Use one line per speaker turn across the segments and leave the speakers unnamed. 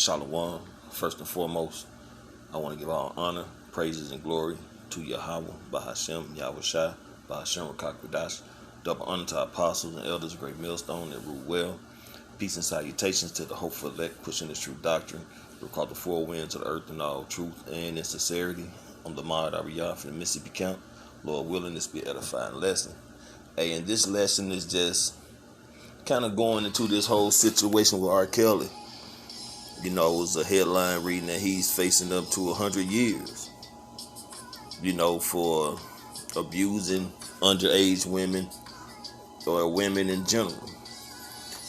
Shalom. First and foremost, I want to give all honor, praises, and glory to Yahweh, Bahashem, Yahweh Shai, Bahashem, Rakakwadash. Double honor to our apostles and elders of Great Millstone that rule well. Peace and salutations to the hopeful elect pushing this true doctrine. We're called the four winds of the earth in all truth and in sincerity. I'm the Mahad Ariyah from the Mississippi Count. Lord willing, this be an edifying lesson. Hey, and this lesson is just kind of going into this whole situation with R. Kelly. You know, it was a headline reading that he's facing up to 100 years, you know, for abusing underage women or women in general.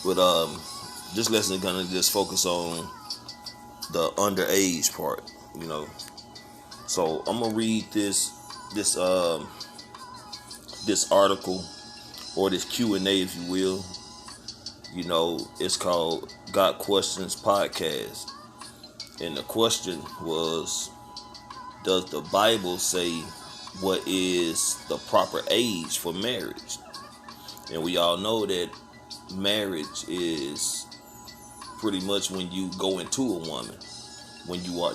But this lesson is going to just focus on the underage part, you know. So I'm going to read this article, or this Q&A, if you will. You know, it's called Got Questions Podcast. And the question was, does the Bible say what is the proper age for marriage? And we all know that marriage is pretty much when you go into a woman.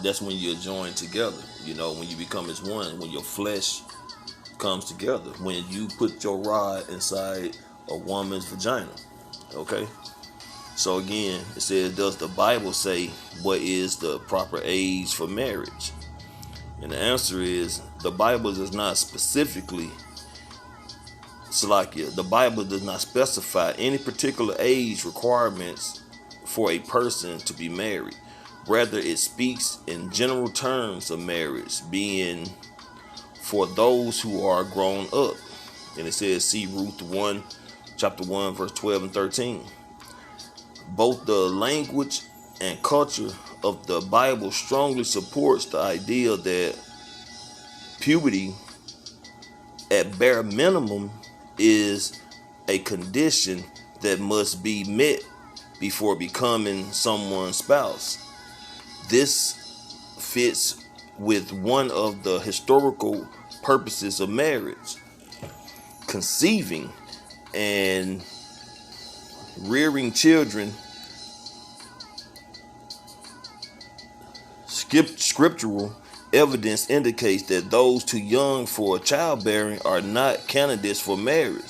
That's when you're joined together. You know, when you become as one, when your flesh comes together, when you put your rod inside a woman's vagina. Okay, so again, it says, does the Bible say what is the proper age for marriage? And the answer is, the Bible does not specifically, the Bible does not specify any particular age requirements for a person to be married. Rather, it speaks in general terms of marriage being for those who are grown up. And it says, see Ruth 1, chapter 1, verse 12 and 13. Both the language and culture of the Bible strongly supports the idea that puberty, at bare minimum, is a condition that must be met before becoming someone's spouse. This fits with one of the historical purposes of marriage: conceiving and rearing children. Scriptural evidence indicates that those too young for childbearing are not candidates for marriage,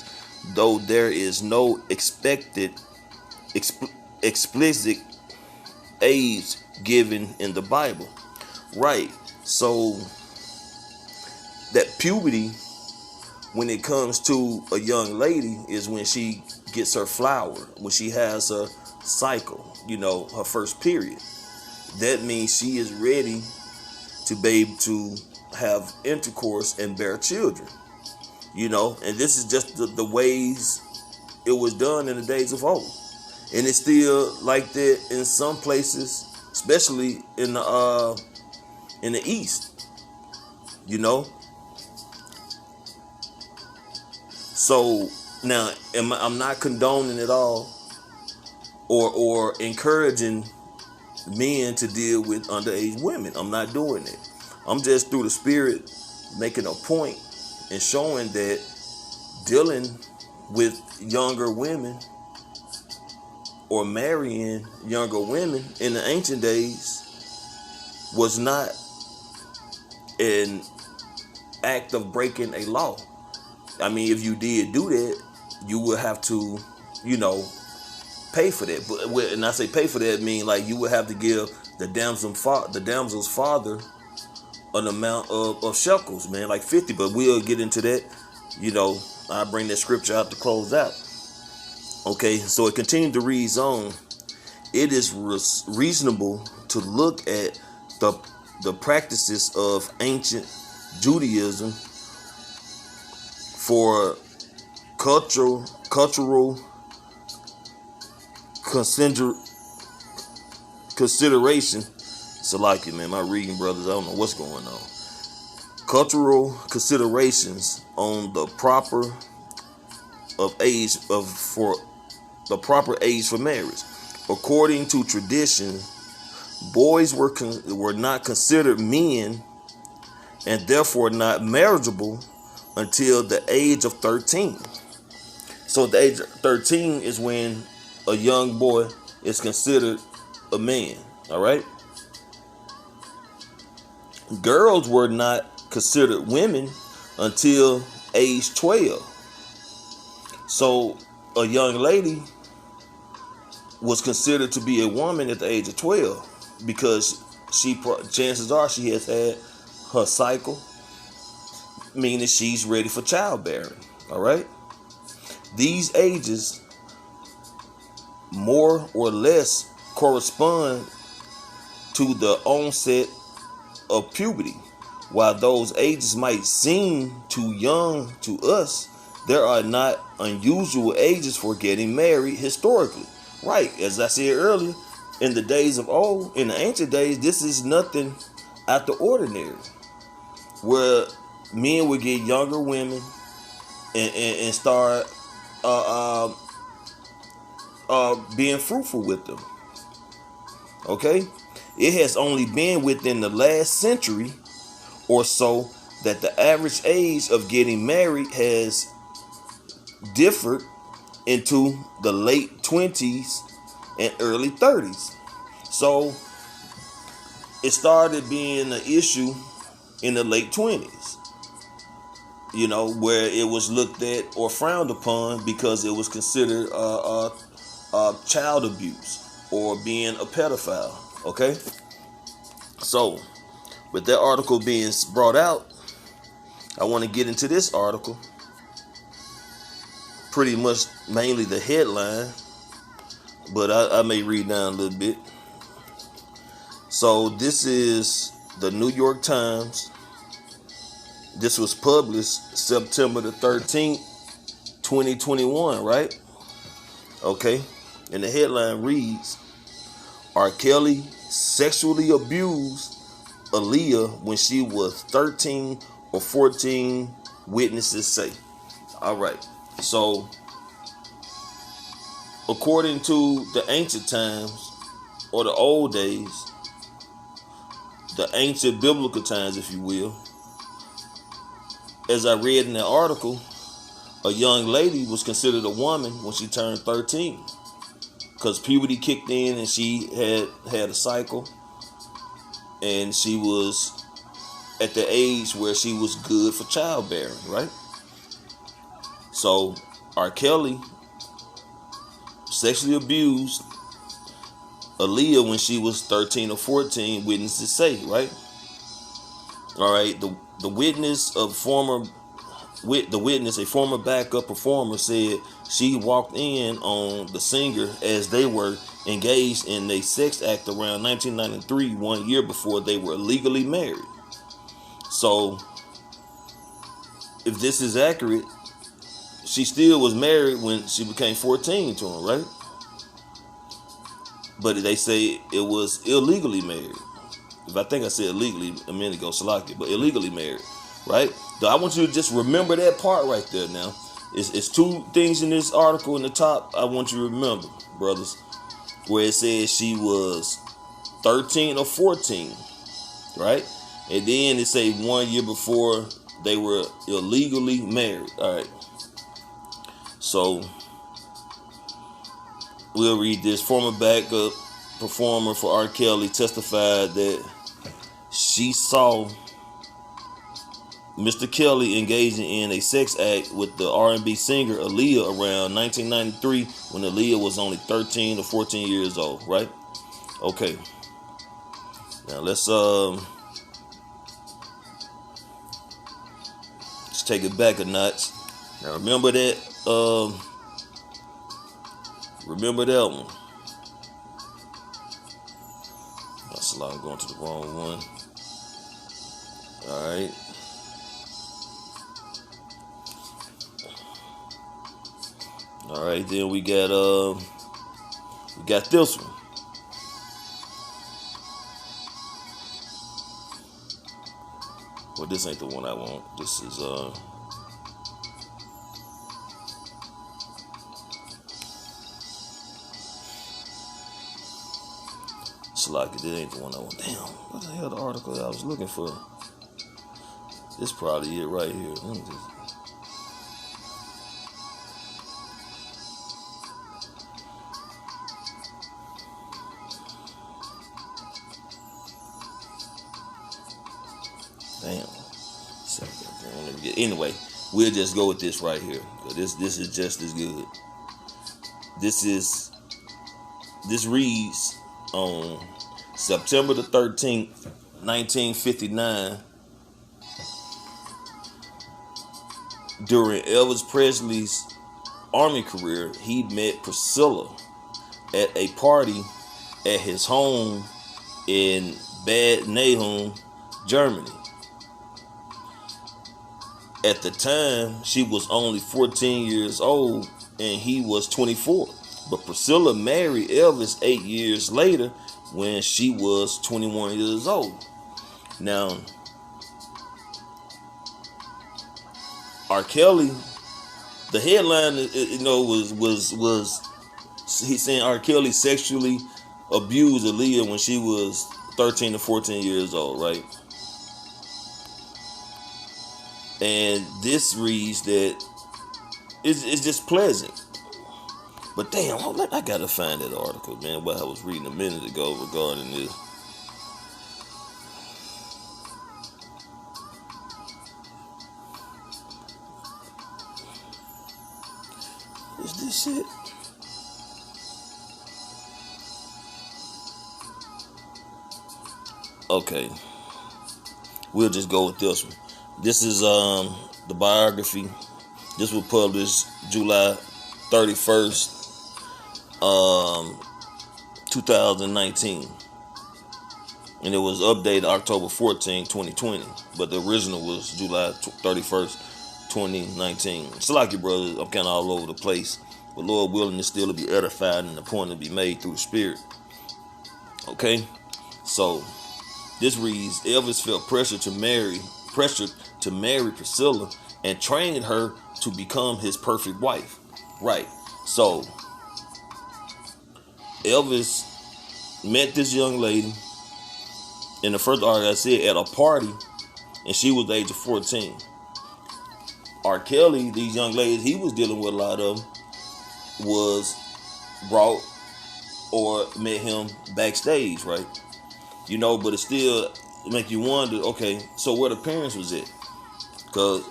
though there is no explicit age given in the Bible. Right. So that puberty, when it comes to a young lady, is when she gets her flower, when she has a cycle, you know, her first period. That means she is ready to be able to have intercourse and bear children, you know. And this is just the ways it was done in the days of old, and it's still like that in some places, especially in the East, you know. So now, I'm not condoning it all or encouraging men to deal with underage women. I'm not doing it. I'm just, through the Spirit, making a point and showing that dealing with younger women or marrying younger women in the ancient days was not an act of breaking a law. I mean, if you did do that, you would have to, you know, pay for that. But when I say pay for that, I mean like you would have to give the damsel's father an amount of shekels, man, like 50. But we'll get into that. You know, I bring that scripture out to close out. Okay, so it continued to read on. It is reasonable to look at the practices of ancient Judaism for cultural consideration. Salaki, man, my reading brothers, I don't know what's going on. Cultural considerations on the proper age for marriage. According to tradition, boys were not considered men and therefore not marriageable until the age of 13. So the age of 13 is when a young boy is considered a man. All right. Girls were not considered women until age 12. So a young lady was considered to be a woman at the age of 12 because chances are she has had her cycle, meaning she's ready for childbearing. All right. These ages more or less correspond to the onset of puberty. While those ages might seem too young to us, there are not unusual ages for getting married historically. Right, as I said earlier, in the days of old, in the ancient days, this is nothing out the ordinary. Where men would get younger women and start being fruitful with them. Okay? It has only been within the last century or so that the average age of getting married has differed into the late 20s and early 30s. So it started being an issue in the late 20s, where it was looked at or frowned upon because it was considered child abuse or being a pedophile. Okay? So, with that article being brought out, I want to get into this article. Pretty much mainly the headline, but I may read down a little bit. So this is the New York Times. This was published September the 13th, 2021, right? Okay. And the headline reads, R. Kelly sexually abused Aaliyah when she was 13 or 14, witnesses say. All right. So, according to the ancient times, or the old days, the ancient biblical times, if you will, as I read in that article, a young lady was considered a woman when she turned 13 because puberty kicked in and she had a cycle, and she was at the age where she was good for childbearing, right? So R. Kelly sexually abused Aaliyah when she was 13 or 14, witnesses say, right? All right, the witness, a former backup performer, said she walked in on the singer as they were engaged in a sex act around 1993, 1 year before they were legally married. So, if this is accurate, she still was married when she became 14 to him, right? But they say it was illegally married. If I think I said illegally a minute ago, Salaki, but illegally married, right? So I want you to just remember that part right there now. It's two things in this article in the top I want you to remember, brothers, where it says she was 13 or 14, right? And then it say 1 year before they were illegally married. All right. So we'll read this. Former backup performer for R. Kelly testified that she saw Mr. Kelly engaging in a sex act with the R&B singer Aaliyah around 1993 when Aaliyah was only 13 or 14 years old, right? Okay. Now let's take it back a notch. Now remember that one. That's a lot. I'm going to the wrong one. All right. All right, then we got this one. Well, this ain't the one I want. This is Slocky. This ain't the one I want. Damn, what the hell the article I was looking for? This probably it right here. Let me just... Damn. Anyway, we'll just go with this right here. This is just as good. This reads on September the 13th, 1959. During Elvis Presley's Army career, he met Priscilla at a party at his home in Bad Nahum, Germany. At the time, she was only 14 years old and he was 24. But Priscilla married Elvis 8 years later when she was 21 years old. Now, R. Kelly, the headline, was he's saying R. Kelly sexually abused Aaliyah when she was 13 to 14 years old, right? And this reads that it's just pleasant. But damn, I gotta find that article, man, what I was reading a minute ago regarding this. Is this it? Okay. We'll just go with this one. This is the biography. This was published July 31st, 2019. And it was updated October 14, 2020. But the original was July 31st, 2019. It's like your brother, I'm kind of all over the place. But Lord willing, it's still to be edified and the point to be made through the Spirit. Okay? So, this reads, Elvis felt pressure to marry Priscilla and trained her to become his perfect wife. Right. So, Elvis met this young lady in the first article I said at a party, and she was the age of 14. R. Kelly, these young ladies he was dealing with, a lot of them, was brought or met him backstage, right? You know, but it still make you wonder, okay, so where the parents was at? Because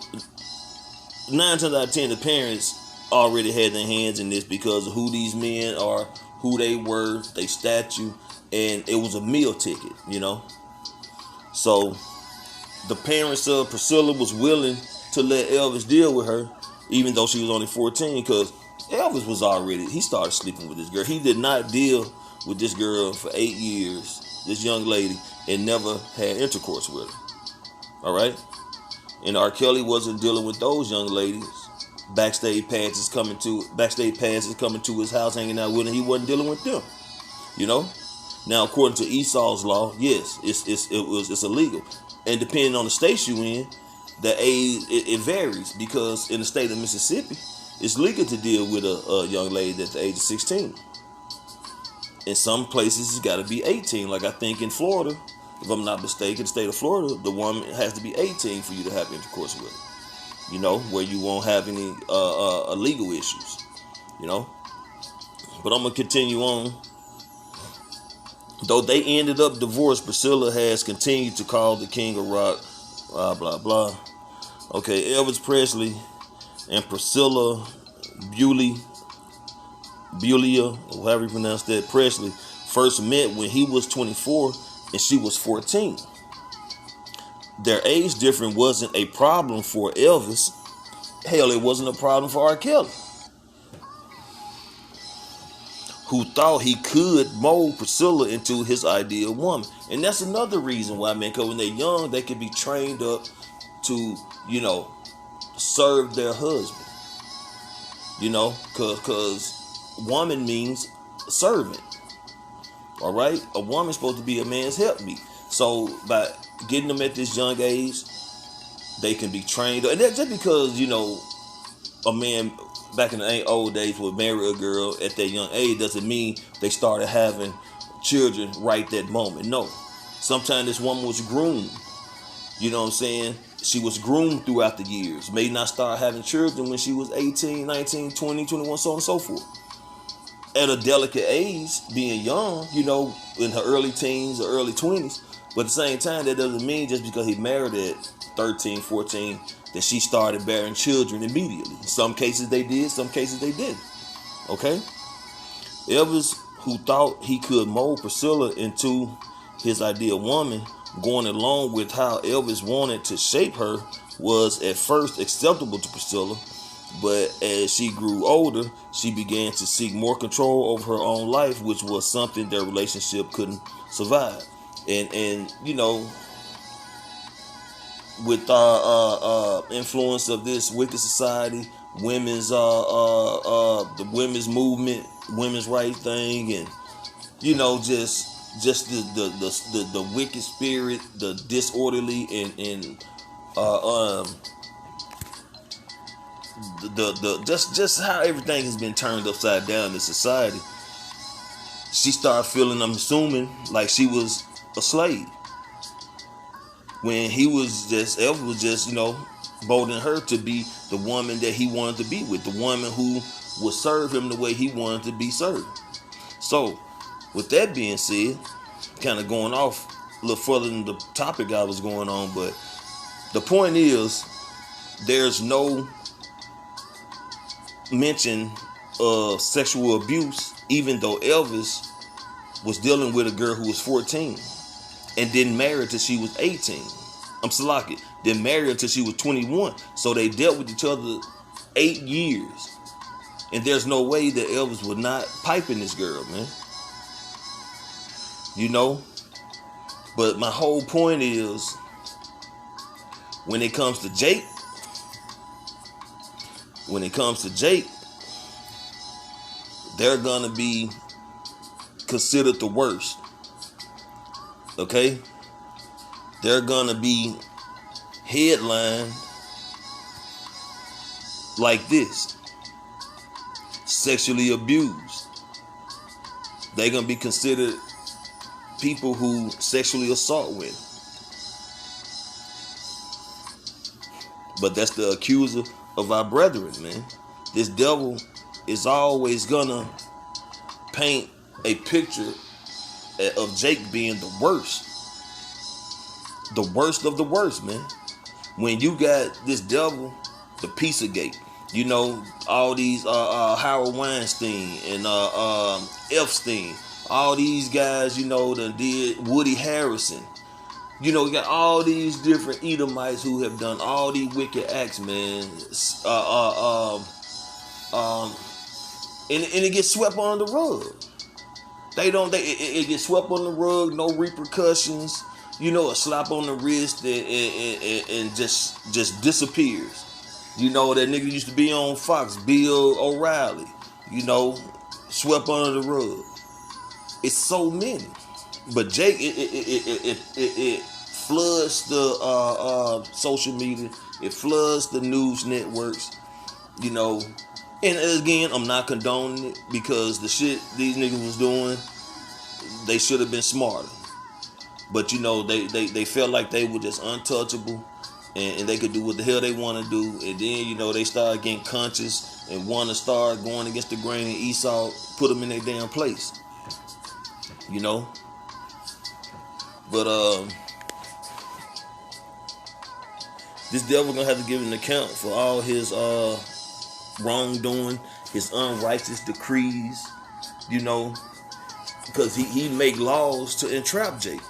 9 times out of 10, the parents already had their hands in this because of who these men are, who they were, their statue, and it was a meal ticket, you know? So the parents of Priscilla was willing to let Elvis deal with her, even though she was only 14, because Elvis was already, he started sleeping with this girl. He did not deal with this girl for 8 years, this young lady, and never had intercourse with her. All right? And R. Kelly wasn't dealing with those young ladies. Backstage passes coming to his house, hanging out with him. He wasn't dealing with them. You know? Now, according to Esau's law, yes, it's illegal. And depending on the state you in, the age it varies, because in the state of Mississippi, it's legal to deal with a young lady at the age of 16. In some places, it's got to be 18. Like I think in Florida, if I'm not mistaken, the state of Florida, the woman has to be 18 for you to have intercourse with her. You know, where you won't have any legal issues. You know, but I'm gonna continue on. Though they ended up divorced, Priscilla has continued to call the King of Rock, blah, blah, blah. Okay, Elvis Presley and Priscilla Beaulieu, or however you pronounce that, Presley, first met when he was 24 and she was 14. Their age difference wasn't a problem for Elvis. Hell, it wasn't a problem for R. Kelly, who thought he could mold Priscilla into his ideal woman. And that's another reason why, man, because when they're young, they can be trained up to, you know, serve their husband. You know, because woman means servant. All right? A woman's supposed to be a man's helpmeet. So by getting them at this young age, they can be trained. And that's just because, you know, a man back in the old days would marry a girl at that young age doesn't mean they started having children right that moment. No. Sometimes this woman was groomed. You know what I'm saying? She was groomed throughout the years. May not start having children when she was 18, 19, 20, 21, so on and so forth. at a delicate age, being young, in her early teens or early 20s. But at the same time, that doesn't mean just because he married at 13, 14, that she started bearing children immediately. In some cases they did, some cases they didn't. Okay? Elvis, who thought he could mold Priscilla into his ideal woman, going along with how Elvis wanted to shape her, was at first acceptable to Priscilla, but as she grew older, she began to seek more control over her own life, which was something their relationship couldn't survive. And with influence of this wicked society, women's the women's movement, women's rights thing, and just the wicked spirit, the disorderly and just how everything has been turned upside down in society. She started feeling, I'm assuming, like she was a slave, when Elvis was just molding her to be the woman that he wanted to be with, the woman who would serve him the way he wanted to be served. So, with that being said, kind of going off a little further than the topic I was going on, but the point is, there's no mention of sexual abuse, even though Elvis was dealing with a girl who was 14 and didn't marry till she was 18. Didn't marry until she was 21. So they dealt with each other 8 years. And there's no way that Elvis would not piping this girl, man. But my whole point is, when it comes to Jake, they're gonna be considered the worst. Okay? They're gonna be headlined like this: sexually abused. They're gonna be considered people who sexually assault women. But that's the accuser of our brethren, man. This devil is always gonna paint a picture of Jake being the worst of the worst, man. When you got this devil, the Pizzagate, all these Howard Weinstein and Epstein, all these guys, that did Woody Harrison. You got all these different Edomites who have done all these wicked acts, man. And it gets swept under the rug. It gets swept on the rug, no repercussions. A slap on the wrist and just disappears. That nigga used to be on Fox, Bill O'Reilly. Swept under the rug. It's so many. But Jake, it floods the social media. It floods the news networks. And again, I'm not condoning it, because the shit these niggas was doing, they should have been smarter. But they felt like they were just untouchable, and they could do what the hell they want to do. And then they started getting conscious and want to start going against the grain, and Esau put them in their damn place. But this devil gonna have to give an account for all his wrongdoing, his unrighteous decrees, because he make laws to entrap Jake.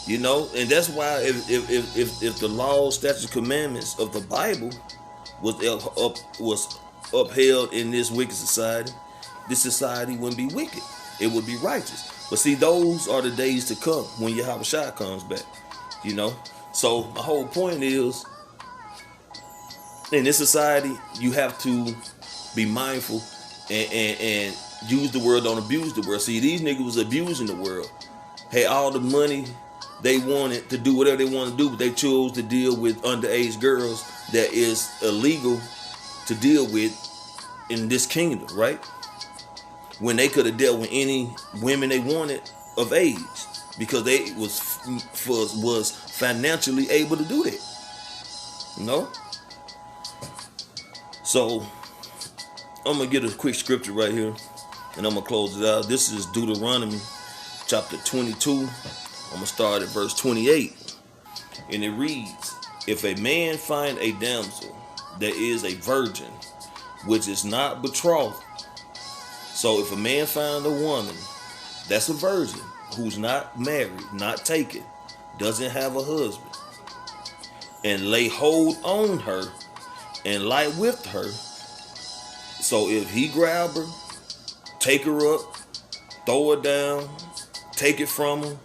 And that's why if the laws, statutes, commandments of the Bible was upheld in this wicked society, this society wouldn't be wicked. It would be righteous. But see, those are the days to come when Yahweh Shai comes back. So my whole point is, in this society, you have to be mindful and use the word, don't abuse the word. See, these niggas was abusing the world. Hey, all the money they wanted to do whatever they want to do, but they chose to deal with underage girls that is illegal to deal with in this kingdom, right? When they could have dealt with any women they wanted of age, because they was financially able to do that. So I'm gonna get a quick scripture right here. And I'm going to close it out. This is Deuteronomy chapter 22. I'm going to start at verse 28. And it reads, if a man find a damsel that is a virgin, which is not betrothed. So if a man find a woman that's a virgin, who's not married, not taken, doesn't have a husband, and lay hold on her and lie with her. So if he grab her, take her up, throw her down, take it from her,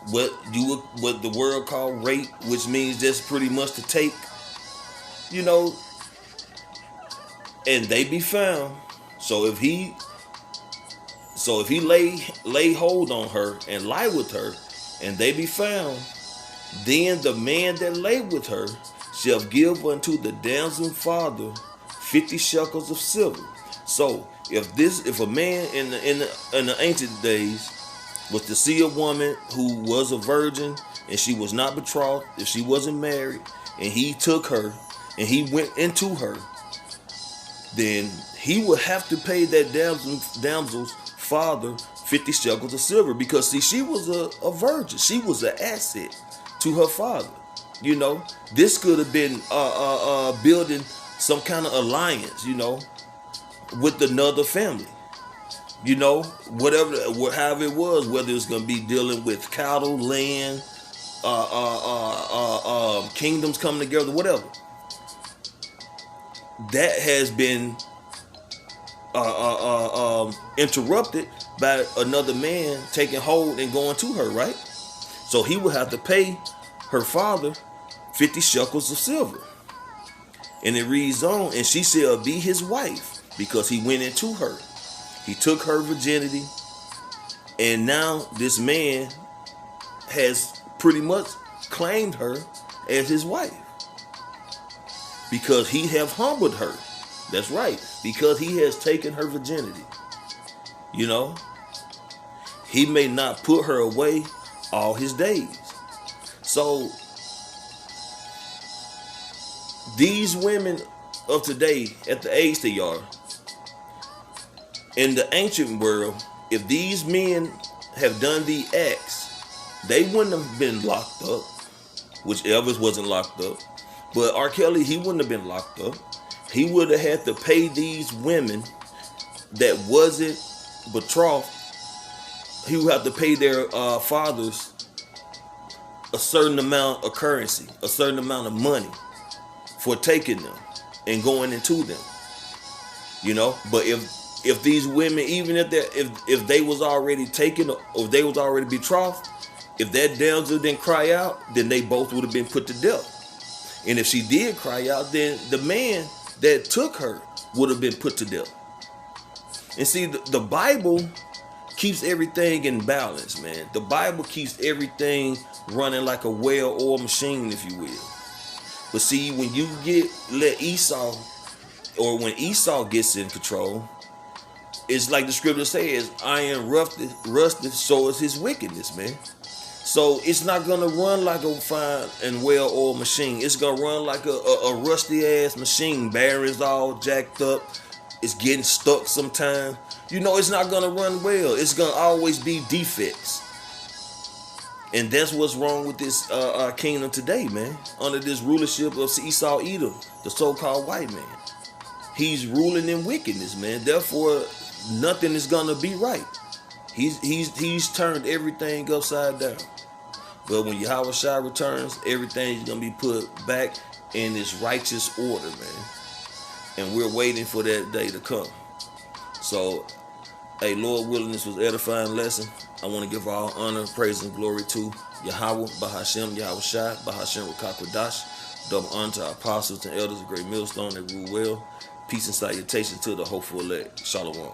what the world call rape, which means just pretty much to take, and they be found. So if he lay hold on her and lie with her, and they be found, then the man that lay with her shall give unto the damsel father 50 shekels of silver. So if a man in the ancient days was to see a woman who was a virgin and she was not betrothed, if she wasn't married, and he took her and he went into her, then he would have to pay that damsel's father 50 shekels of silver, because see, she was a virgin. She was an asset to her father. This could have been building some kind of alliance, with another family. However it was, whether it's going to be dealing with cattle, land, kingdoms coming together, whatever. That has been interrupted by another man taking hold and going to her, right? So he would have to pay her father 50 shekels of silver. And it reads on, and she shall be his wife, because he went into her. He took her virginity, and now this man has pretty much claimed her as his wife, because he have humbled her. That's right, because he has taken her virginity. He may not put her away all his days. So these women of today, at the age they are, in the ancient world, if these men have done the acts, they wouldn't have been locked up, which Elvis wasn't locked up. But R. Kelly, he wouldn't have been locked up. He would have had to pay these women that wasn't betrothed. He would have to pay their fathers a certain amount of currency, a certain amount of money for taking them and going into them. But if these women, even if they was already taken, or if they was already betrothed, if that damsel didn't cry out, then they both would have been put to death. And if she did cry out, then the man that took her would have been put to death. And see, the Bible keeps everything in balance, man. The Bible keeps everything running like a well-oiled machine, if you will. But see, when you let Esau, or when Esau gets in control, it's like the scripture says, iron rusted, so is his wickedness, man. So it's not going to run like a fine and well-oiled machine. It's going to run like a rusty-ass machine. Bearings all jacked up. It's getting stuck sometimes. It's not going to run well. It's going to always be defects. And that's what's wrong with this kingdom today, man. Under this rulership of Esau Edom, the so-called white man. He's ruling in wickedness, man. Therefore, nothing is going to be right. He's turned everything upside down. But when Yahweh Shai returns, everything's going to be put back in its righteous order, man. And we're waiting for that day to come. So, hey, Lord willing, this was an edifying lesson. I want to give all honor, praise, and glory to Yahweh, Bahashem, Yahweh Shai, Bahashem Rakakwadash. Double honor to our apostles and elders of Great Millstone that rule well. Peace and salutation to the hopeful elect. Shalom.